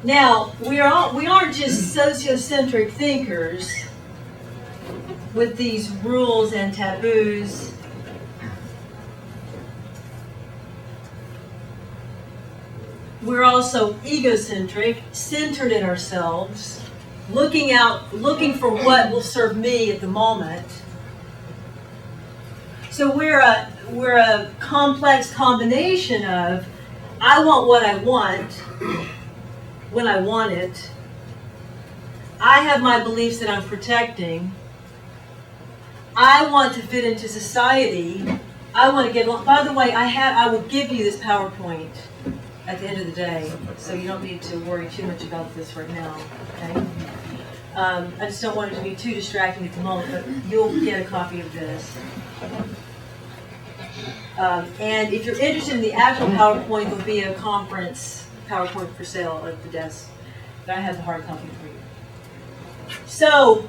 Now, we aren't just sociocentric thinkers with these rules and taboos. We're also egocentric, centered in ourselves, looking for what will serve me at the moment. So we're a complex combination of, I want what I want when I want it. I have my beliefs that I'm protecting. I want to fit into society. I want to get along. By the way, I will give you this PowerPoint at the end of the day, so you don't need to worry too much about this right now, okay? I just don't want it to be too distracting at the moment, but you'll get a copy of this. And if you're interested in the actual PowerPoint, there'll be a conference PowerPoint for sale at the desk. But I have the hard copy for you. So,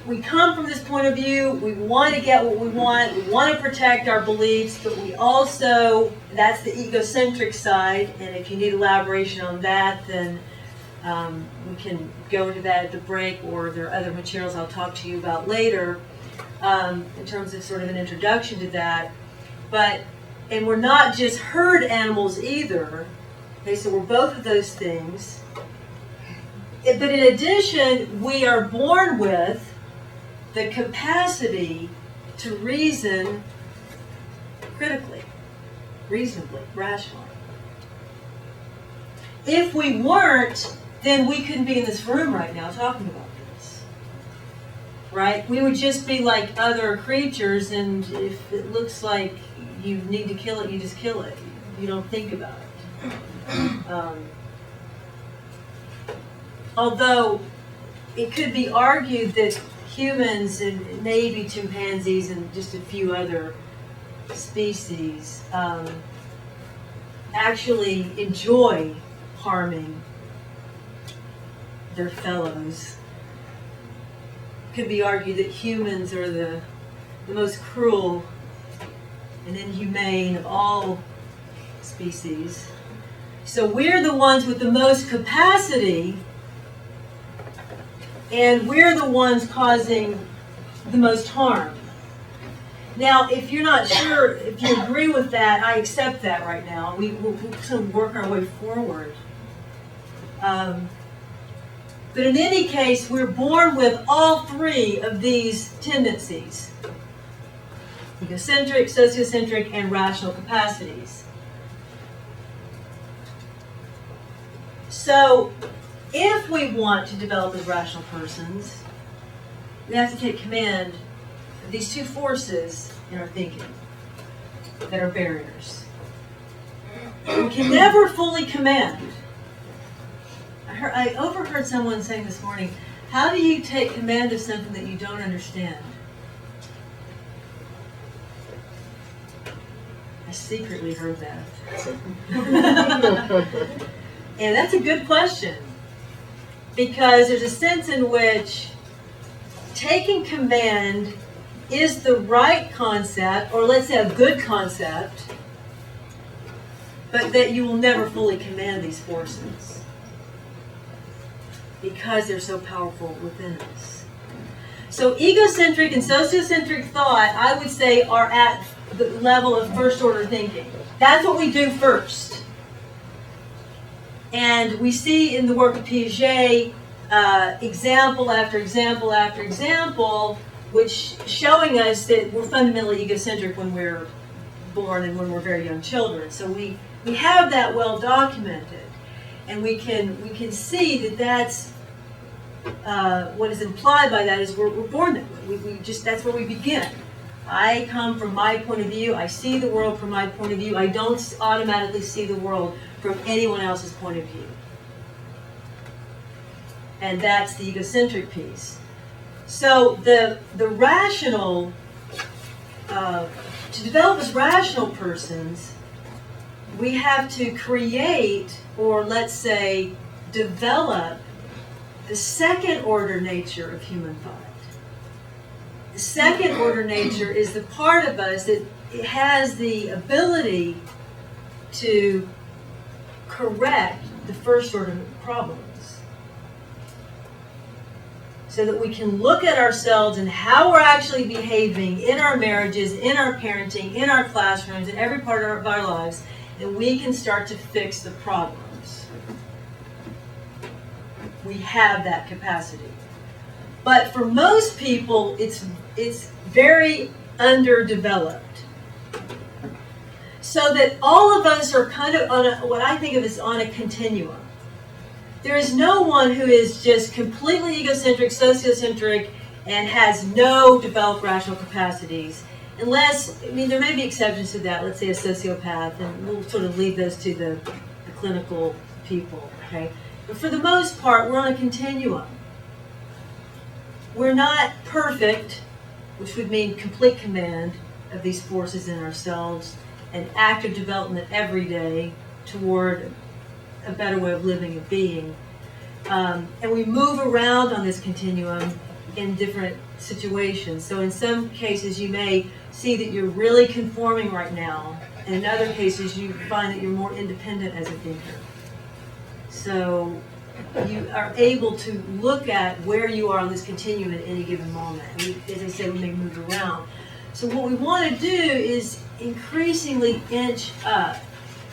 we come from this point of view, we want to get what we want to protect our beliefs, but we also, that's the egocentric side, and if you need elaboration on that, then we can go into that at the break, or there are other materials I'll talk to you about later in terms of sort of an introduction to that. And we're not just herd animals either, okay, so we're both of those things. But in addition, we are born with the capacity to reason critically, reasonably, rationally. If we weren't, then we couldn't be in this room right now talking about this. Right? We would just be like other creatures, and if it looks like you need to kill it, you just kill it. You don't think about it. Although it could be argued that humans and maybe chimpanzees and just a few other species actually enjoy harming their fellows. Could be argued that humans are the most cruel and inhumane of all species. So we're the ones with the most capacity, and we're the ones causing the most harm. Now, if you're not sure, if you agree with that, I accept that right now. We'll sort of work our way forward. But in any case, we're born with all three of these tendencies: egocentric, sociocentric, and rational capacities. So, if we want to develop as rational persons, we have to take command of these two forces in our thinking that are barriers. We can never fully command. I overheard someone saying this morning, how do you take command of something that you don't understand? I secretly heard that. And that's a good question. Because there's a sense in which taking command is the right concept, or let's say a good concept, but that you will never fully command these forces because they're so powerful within us. So egocentric and sociocentric thought, I would say, are at the level of first order thinking. That's what we do first. And we see in the work of Piaget example after example after example, which showing us that we're fundamentally egocentric when we're born and when we're very young children. So we have that well documented, and we can see that that's what is implied by that is we're born that way. We just, that's where we begin. I come from my point of view. I see the world from my point of view. I don't automatically see the world from anyone else's point of view. And that's the egocentric piece. So the rational, to develop as rational persons, we have to create, or let's say, develop the second order nature of human thought. The second order nature is the part of us that has the ability to correct the first order problems. so that we can look at ourselves and how we're actually behaving in our marriages, in our parenting, in our classrooms, in every part of our lives, and we can start to fix the problems. We have that capacity. But for most people, it's very underdeveloped. So that all of us are kind of on what I think of as on a continuum. There is no one who is just completely egocentric, sociocentric, and has no developed rational capacities. Unless, I mean, there may be exceptions to that. Let's say a sociopath, and we'll sort of leave those to the clinical people, okay? But for the most part, we're on a continuum. We're not perfect, which would mean complete command of these forces in ourselves and active development every day toward a better way of living and being. And we move around on this continuum in different situations. So in some cases you may see that you're really conforming right now. And in other cases you find that you're more independent as a thinker. So you are able to look at where you are on this continuum at any given moment. And as I said, we may move around. So what we want to do is increasingly inch up.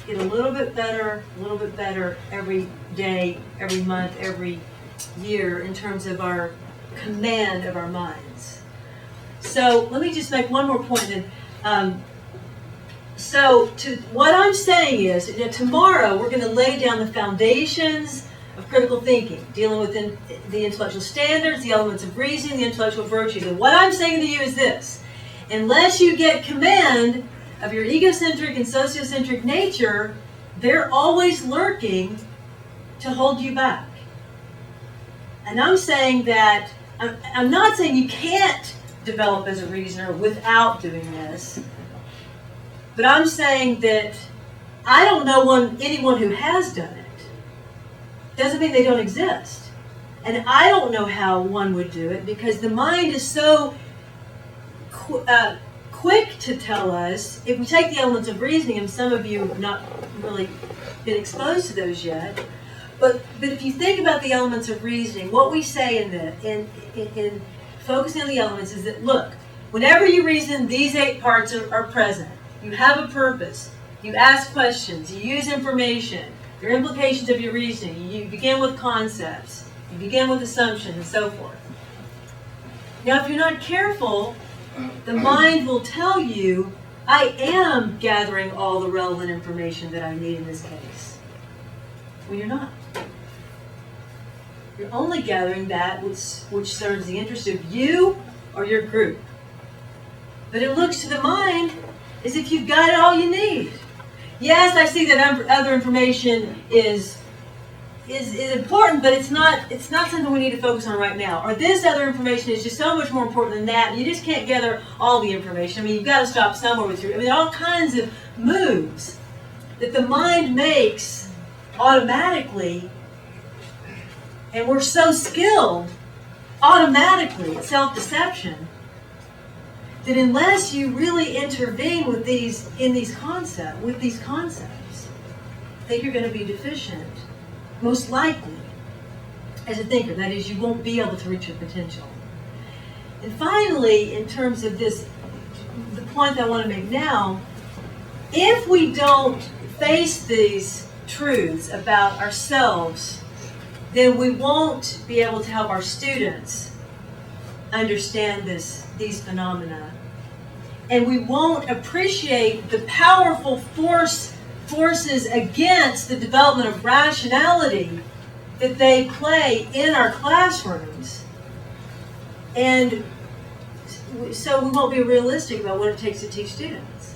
Get a little bit better every day, every month, every year in terms of our command of our minds. So let me just make one more point. What I'm saying is, tomorrow we're going to lay down the foundations of critical thinking, dealing with the intellectual standards, the elements of reasoning, the intellectual virtues. And what I'm saying to you is this: unless you get command of your egocentric and sociocentric nature, they're always lurking to hold you back. And I'm saying that, I'm not saying you can't develop as a reasoner without doing this, but I'm saying that I don't know anyone who has done it. Doesn't mean they don't exist. And I don't know how one would do it, because the mind is so quick to tell us, if we take the elements of reasoning, and some of you have not really been exposed to those yet, but if you think about the elements of reasoning, what we say in focusing on the elements is that, look, whenever you reason, these 8 parts are present. You have a purpose. You ask questions. You use information. There are implications of your reasoning. You begin with concepts. You begin with assumptions and so forth. Now, if you're not careful, the mind will tell you, I am gathering all the relevant information that I need in this case. Well, you're not. You're only gathering that which serves the interest of you or your group. But it looks to the mind as if you've got it all you need. Yes, I see that other information is important, but it's not something we need to focus on right now. Or this other information is just so much more important than that, and you just can't gather all the information. I mean, you've got to stop somewhere with your, all kinds of moves that the mind makes automatically, and we're so skilled automatically at self-deception that unless you really intervene with these concepts, I think you're going to be deficient. Most likely, as a thinker, that is, you won't be able to reach your potential. And finally, in terms of this, the point that I want to make now, if we don't face these truths about ourselves, then we won't be able to help our students understand these phenomena. And we won't appreciate the powerful forces against the development of rationality that they play in our classrooms. And so we won't be realistic about what it takes to teach students.